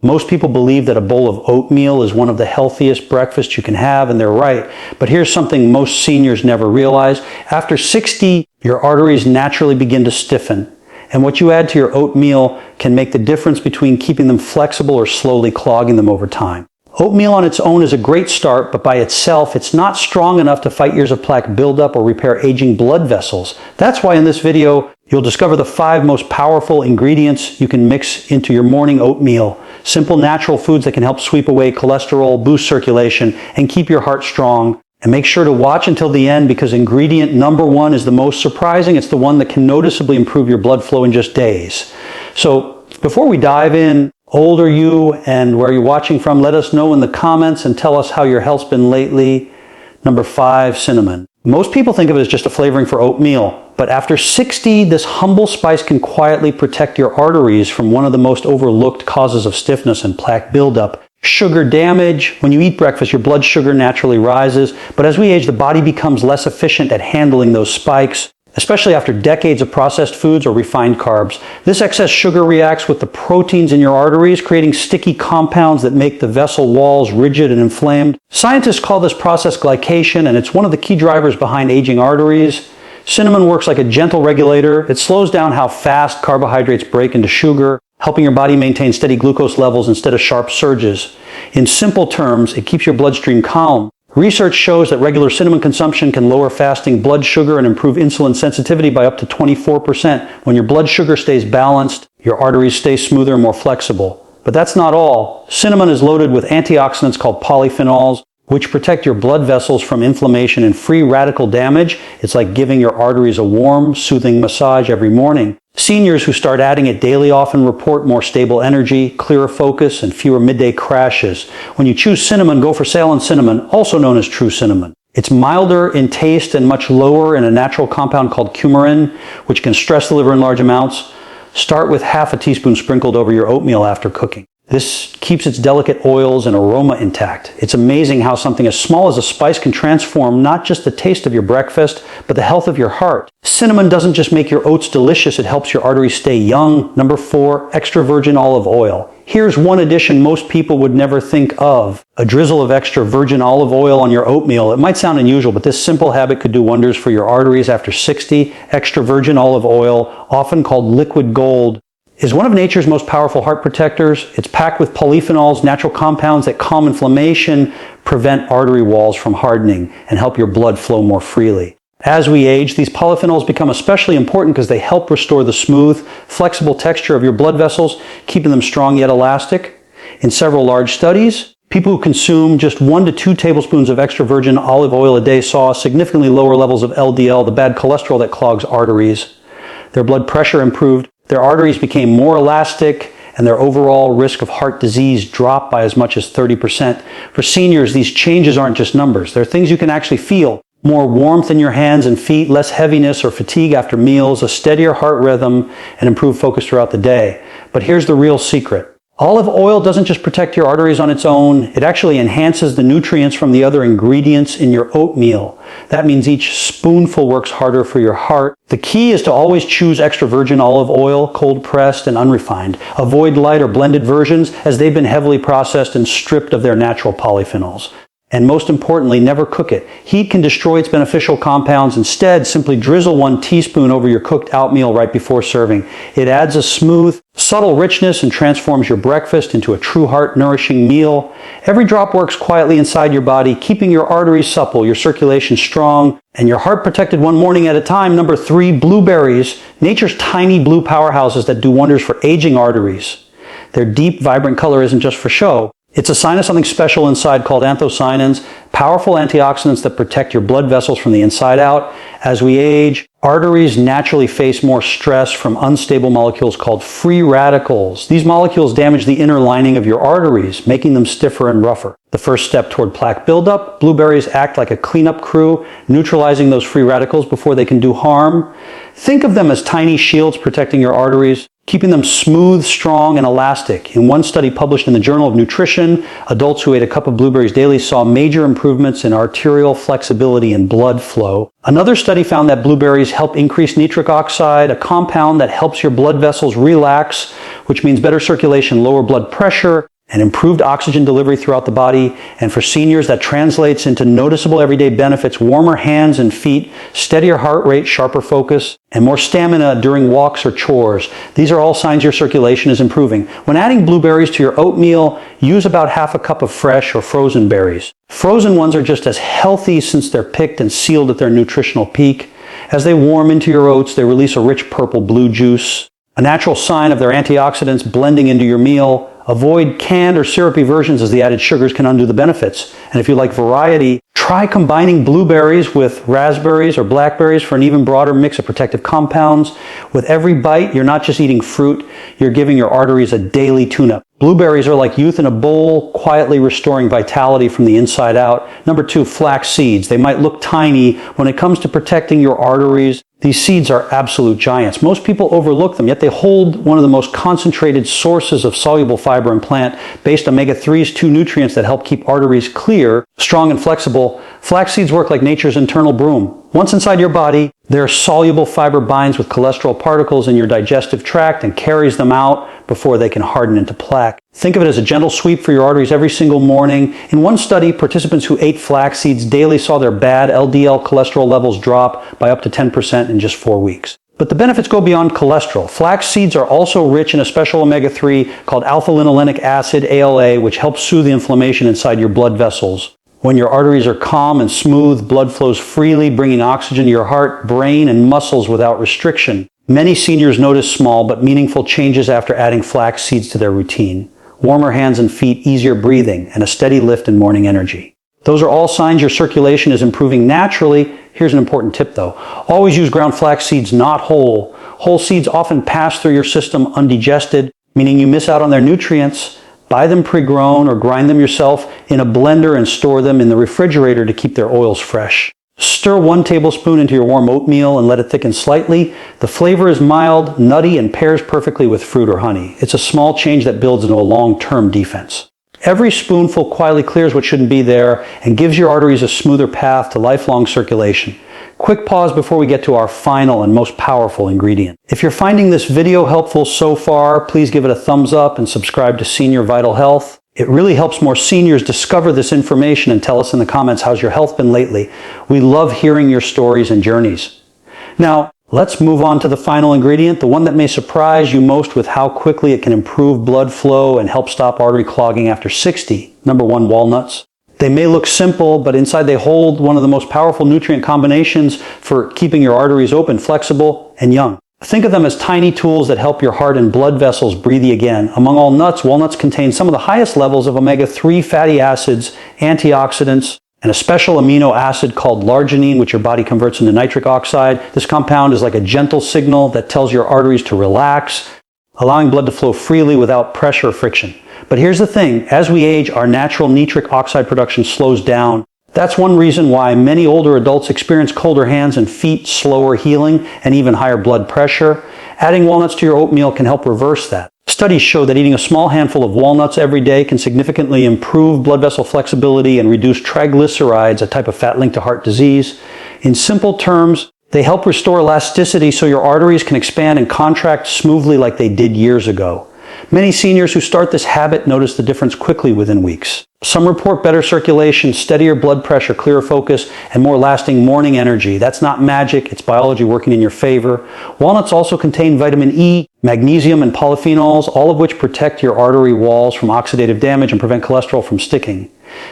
Most people believe that a bowl of oatmeal is one of the healthiest breakfasts you can have, and they're right. But here's something most seniors never realize. After 60, your arteries naturally begin to stiffen. And what you add to your oatmeal can make the difference between keeping them flexible or slowly clogging them over time. Oatmeal on its own is a great start, but by itself, it's not strong enough to fight years of plaque buildup or repair aging blood vessels. That's why in this video, you'll discover the 5 most powerful ingredients you can mix into your morning oatmeal. Simple natural foods that can help sweep away cholesterol, boost circulation, and keep your heart strong. And make sure to watch until the end because ingredient number 1 is the most surprising. It's the one that can noticeably improve your blood flow in just days. So before we dive in, how old are you and where you're watching from? Let us know in the comments and tell us how your health's been lately. Number 5, cinnamon. Most people think of it as just a flavoring for oatmeal, but after 60, this humble spice can quietly protect your arteries from one of the most overlooked causes of stiffness and plaque buildup. Sugar damage. When you eat breakfast, your blood sugar naturally rises, but as we age, the body becomes less efficient at handling those spikes, especially after decades of processed foods or refined carbs. This excess sugar reacts with the proteins in your arteries, creating sticky compounds that make the vessel walls rigid and inflamed. Scientists call this process glycation, and it's one of the key drivers behind aging arteries. Cinnamon works like a gentle regulator. It slows down how fast carbohydrates break into sugar, helping your body maintain steady glucose levels instead of sharp surges. In simple terms, it keeps your bloodstream calm. Research shows that regular cinnamon consumption can lower fasting blood sugar and improve insulin sensitivity by up to 24%. When your blood sugar stays balanced, your arteries stay smoother and more flexible. But that's not all. Cinnamon is loaded with antioxidants called polyphenols, which protect your blood vessels from inflammation and free radical damage. It's like giving your arteries a warm, soothing massage every morning. Seniors who start adding it daily often report more stable energy, clearer focus, and fewer midday crashes. When you choose cinnamon, go for Ceylon cinnamon, also known as true cinnamon. It's milder in taste and much lower in a natural compound called coumarin, which can stress the liver in large amounts. Start with half a teaspoon sprinkled over your oatmeal after cooking. This keeps its delicate oils and aroma intact. It's amazing how something as small as a spice can transform not just the taste of your breakfast, but the health of your heart. Cinnamon doesn't just make your oats delicious, it helps your arteries stay young. Number 4, extra virgin olive oil. Here's one addition most people would never think of. A drizzle of extra virgin olive oil on your oatmeal. It might sound unusual, but this simple habit could do wonders for your arteries after 60. Extra virgin olive oil, often called liquid gold, is one of nature's most powerful heart protectors. It's packed with polyphenols, natural compounds that calm inflammation, prevent artery walls from hardening, and help your blood flow more freely. As we age, these polyphenols become especially important because they help restore the smooth, flexible texture of your blood vessels, keeping them strong yet elastic. In several large studies, people who consume just 1 to 2 tablespoons of extra virgin olive oil a day saw significantly lower levels of LDL, the bad cholesterol that clogs arteries. Their blood pressure improved, their arteries became more elastic, and their overall risk of heart disease dropped by as much as 30%. For seniors, these changes aren't just numbers. They're things you can actually feel. More warmth in your hands and feet, less heaviness or fatigue after meals, a steadier heart rhythm, and improved focus throughout the day. But here's the real secret. Olive oil doesn't just protect your arteries on its own, it actually enhances the nutrients from the other ingredients in your oatmeal. That means each spoonful works harder for your heart. The key is to always choose extra virgin olive oil, cold pressed and unrefined. Avoid light or blended versions as they've been heavily processed and stripped of their natural polyphenols. And most importantly, never cook it. Heat can destroy its beneficial compounds. Instead, simply drizzle 1 teaspoon over your cooked oatmeal right before serving. It adds a smooth, subtle richness and transforms your breakfast into a true heart-nourishing meal. Every drop works quietly inside your body, keeping your arteries supple, your circulation strong, and your heart protected one morning at a time. Number 3, blueberries. Nature's tiny blue powerhouses that do wonders for aging arteries. Their deep, vibrant color isn't just for show. It's a sign of something special inside called anthocyanins, powerful antioxidants that protect your blood vessels from the inside out. As we age, arteries naturally face more stress from unstable molecules called free radicals. These molecules damage the inner lining of your arteries, making them stiffer and rougher. The first step toward plaque buildup, blueberries act like a cleanup crew, neutralizing those free radicals before they can do harm. Think of them as tiny shields protecting your arteries, keeping them smooth, strong, and elastic. In one study published in the Journal of Nutrition, adults who ate a cup of blueberries daily saw major improvements in arterial flexibility and blood flow. Another study found that blueberries help increase nitric oxide, a compound that helps your blood vessels relax, which means better circulation, lower blood pressure, and improved oxygen delivery throughout the body. And for seniors, that translates into noticeable everyday benefits: warmer hands and feet, steadier heart rate, sharper focus, and more stamina during walks or chores. These are all signs your circulation is improving. When adding blueberries to your oatmeal, use about half a cup of fresh or frozen berries. Frozen ones are just as healthy since they're picked and sealed at their nutritional peak. As they warm into your oats, they release a rich purple-blue juice, a natural sign of their antioxidants blending into your meal. Avoid canned or syrupy versions, as the added sugars can undo the benefits. And if you like variety, try combining blueberries with raspberries or blackberries for an even broader mix of protective compounds. With every bite, you're not just eating fruit, you're giving your arteries a daily tune-up. Blueberries are like youth in a bowl, quietly restoring vitality from the inside out. Number 2, flax seeds. They might look tiny. When it comes to protecting your arteries, these seeds are absolute giants. Most people overlook them, yet they hold one of the most concentrated sources of soluble fiber and plant-based omega-3s, 2 nutrients that help keep arteries clear, strong, and flexible. Flax seeds work like nature's internal broom. Once inside your body, their soluble fiber binds with cholesterol particles in your digestive tract and carries them out before they can harden into plaque. Think of it as a gentle sweep for your arteries every single morning. In one study, participants who ate flax seeds daily saw their bad LDL cholesterol levels drop by up to 10% in just 4 weeks. But the benefits go beyond cholesterol. Flax seeds are also rich in a special omega-3 called alpha-linolenic acid, ALA, which helps soothe the inflammation inside your blood vessels. When your arteries are calm and smooth, blood flows freely, bringing oxygen to your heart, brain, and muscles without restriction. Many seniors notice small but meaningful changes after adding flax seeds to their routine. Warmer hands and feet, easier breathing, and a steady lift in morning energy. Those are all signs your circulation is improving naturally. Here's an important tip though. Always use ground flax seeds, not whole. Whole seeds often pass through your system undigested, meaning you miss out on their nutrients. Buy them pre-grown or grind them yourself in a blender and store them in the refrigerator to keep their oils fresh. Stir 1 tablespoon into your warm oatmeal and let it thicken slightly. The flavor is mild, nutty, and pairs perfectly with fruit or honey. It's a small change that builds into a long-term defense. Every spoonful quietly clears what shouldn't be there and gives your arteries a smoother path to lifelong circulation. Quick pause before we get to our final and most powerful ingredient. If you're finding this video helpful so far, please give it a thumbs up and subscribe to Senior Vital Health. It really helps more seniors discover this information, and tell us in the comments, how's your health been lately? We love hearing your stories and journeys. Now, let's move on to the final ingredient, the one that may surprise you most with how quickly it can improve blood flow and help stop artery clogging after 60. Number 1, walnuts. They may look simple, but inside they hold one of the most powerful nutrient combinations for keeping your arteries open, flexible, and young. Think of them as tiny tools that help your heart and blood vessels breathe again. Among all nuts, walnuts contain some of the highest levels of omega-3 fatty acids, antioxidants, and a special amino acid called larginine, which your body converts into nitric oxide. This compound is like a gentle signal that tells your arteries to relax, allowing blood to flow freely without pressure or friction. But here's the thing, as we age, our natural nitric oxide production slows down. That's one reason why many older adults experience colder hands and feet, slower healing, and even higher blood pressure. Adding walnuts to your oatmeal can help reverse that. Studies show that eating a small handful of walnuts every day can significantly improve blood vessel flexibility and reduce triglycerides, a type of fat linked to heart disease. In simple terms, they help restore elasticity so your arteries can expand and contract smoothly like they did years ago. Many seniors who start this habit notice the difference quickly within weeks. Some report better circulation, steadier blood pressure, clearer focus, and more lasting morning energy. That's not magic, it's biology working in your favor. Walnuts also contain vitamin E, magnesium, and polyphenols, all of which protect your artery walls from oxidative damage and prevent cholesterol from sticking.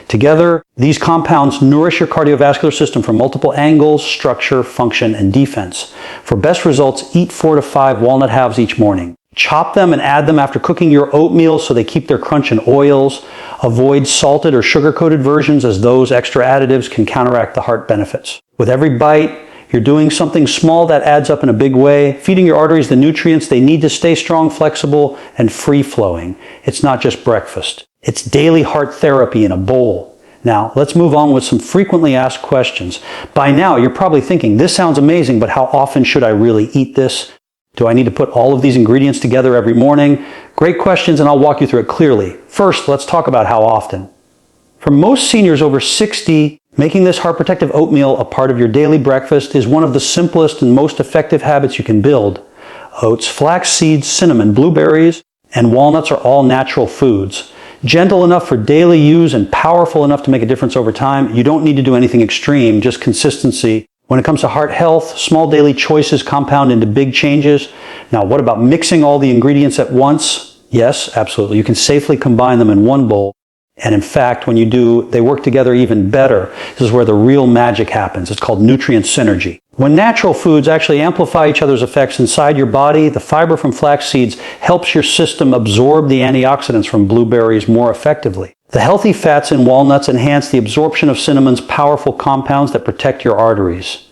Together, these compounds nourish your cardiovascular system from multiple angles: structure, function, and defense. For best results, eat 4 to 5 walnut halves each morning. Chop them and add them after cooking your oatmeal so they keep their crunch in oils. Avoid salted or sugar-coated versions, as those extra additives can counteract the heart benefits. With every bite, you're doing something small that adds up in a big way, feeding your arteries the nutrients they need to stay strong, flexible, and free-flowing. It's not just breakfast. It's daily heart therapy in a bowl. Now, let's move on with some frequently asked questions. By now, you're probably thinking, this sounds amazing, but how often should I really eat this? Do I need to put all of these ingredients together every morning? Great questions, and I'll walk you through it clearly. First, let's talk about how often. For most seniors over 60, making this heart protective oatmeal a part of your daily breakfast is one of the simplest and most effective habits you can build. Oats, flax seeds, cinnamon, blueberries, and walnuts are all natural foods. Gentle enough for daily use and powerful enough to make a difference over time. You don't need to do anything extreme, just consistency. When it comes to heart health, small daily choices compound into big changes. Now, what about mixing all the ingredients at once? Yes, absolutely. You can safely combine them in one bowl. And in fact, when you do, they work together even better. This is where the real magic happens. It's called nutrient synergy. When natural foods actually amplify each other's effects inside your body, the fiber from flax seeds helps your system absorb the antioxidants from blueberries more effectively. The healthy fats in walnuts enhance the absorption of cinnamon's powerful compounds that protect your arteries.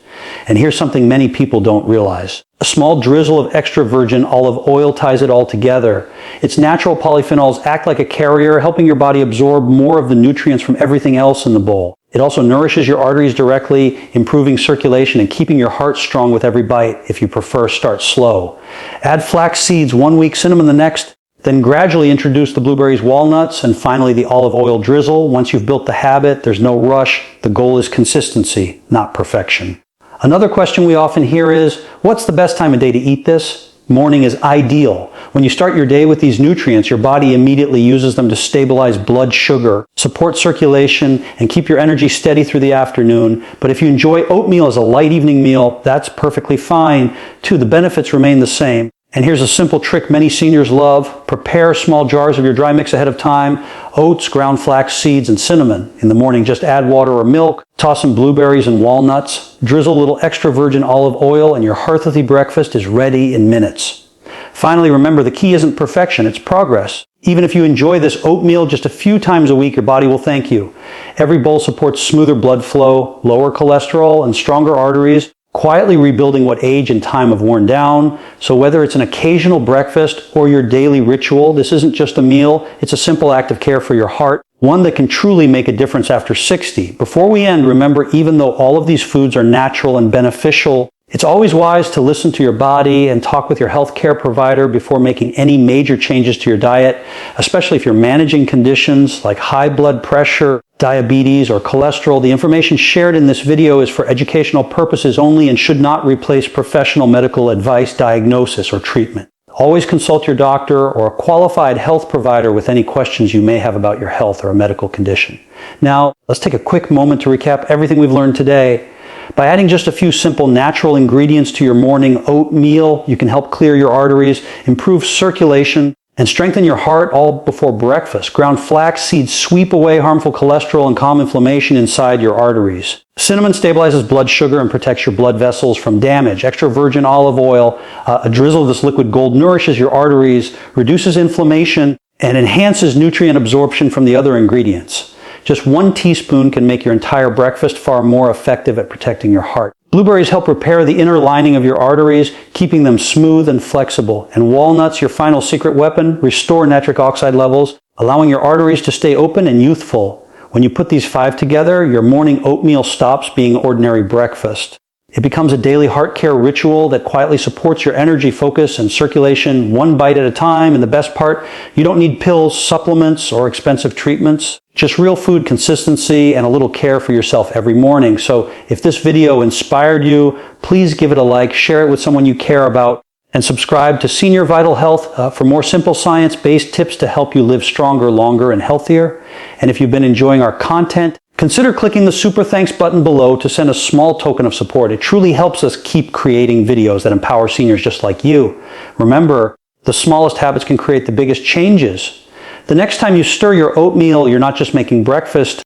And here's something many people don't realize. A small drizzle of extra virgin olive oil ties it all together. Its natural polyphenols act like a carrier, helping your body absorb more of the nutrients from everything else in the bowl. It also nourishes your arteries directly, improving circulation and keeping your heart strong with every bite. If you prefer, start slow. Add flax seeds 1 week, cinnamon the next, then gradually introduce the blueberries, walnuts, and finally the olive oil drizzle. Once you've built the habit, there's no rush. The goal is consistency, not perfection. Another question we often hear is, what's the best time of day to eat this? Morning is ideal. When you start your day with these nutrients, your body immediately uses them to stabilize blood sugar, support circulation, and keep your energy steady through the afternoon. But if you enjoy oatmeal as a light evening meal, that's perfectly fine too. The benefits remain the same. And here's a simple trick many seniors love. Prepare small jars of your dry mix ahead of time. Oats, ground flax seeds, and cinnamon. In the morning, just add water or milk. Toss some blueberries and walnuts. Drizzle a little extra virgin olive oil, and your hearty breakfast is ready in minutes. Finally, remember, the key isn't perfection, it's progress. Even if you enjoy this oatmeal just a few times a week, your body will thank you. Every bowl supports smoother blood flow, lower cholesterol, and stronger arteries, quietly rebuilding what age and time have worn down. So whether it's an occasional breakfast or your daily ritual, this isn't just a meal, it's a simple act of care for your heart, one that can truly make a difference after 60. Before we end, remember, even though all of these foods are natural and beneficial, it's always wise to listen to your body and talk with your healthcare provider before making any major changes to your diet, especially if you're managing conditions like high blood pressure, diabetes, or cholesterol. The information shared in this video is for educational purposes only and should not replace professional medical advice, diagnosis, or treatment. Always consult your doctor or a qualified health provider with any questions you may have about your health or a medical condition. Now, let's take a quick moment to recap everything we've learned today. By adding just a few simple natural ingredients to your morning oatmeal, you can help clear your arteries, improve circulation, and strengthen your heart all before breakfast. Ground flax seeds sweep away harmful cholesterol and calm inflammation inside your arteries. Cinnamon stabilizes blood sugar and protects your blood vessels from damage. Extra virgin olive oil, a drizzle of this liquid gold, nourishes your arteries, reduces inflammation, and enhances nutrient absorption from the other ingredients. Just 1 teaspoon can make your entire breakfast far more effective at protecting your heart. Blueberries help repair the inner lining of your arteries, keeping them smooth and flexible. And walnuts, your final secret weapon, restore nitric oxide levels, allowing your arteries to stay open and youthful. When you put these 5 together, your morning oatmeal stops being ordinary breakfast. It becomes a daily heart care ritual that quietly supports your energy, focus, and circulation 1 bite at a time. And the best part, you don't need pills, supplements, or expensive treatments. Just real food consistency and a little care for yourself every morning. So if this video inspired you, please give it a like, share it with someone you care about, and subscribe to Senior Vital Health for more simple science-based tips to help you live stronger, longer, and healthier. And if you've been enjoying our content, consider clicking the Super Thanks button below to send a small token of support. It truly helps us keep creating videos that empower seniors just like you. Remember, the smallest habits can create the biggest changes. The next time you stir your oatmeal, you're not just making breakfast,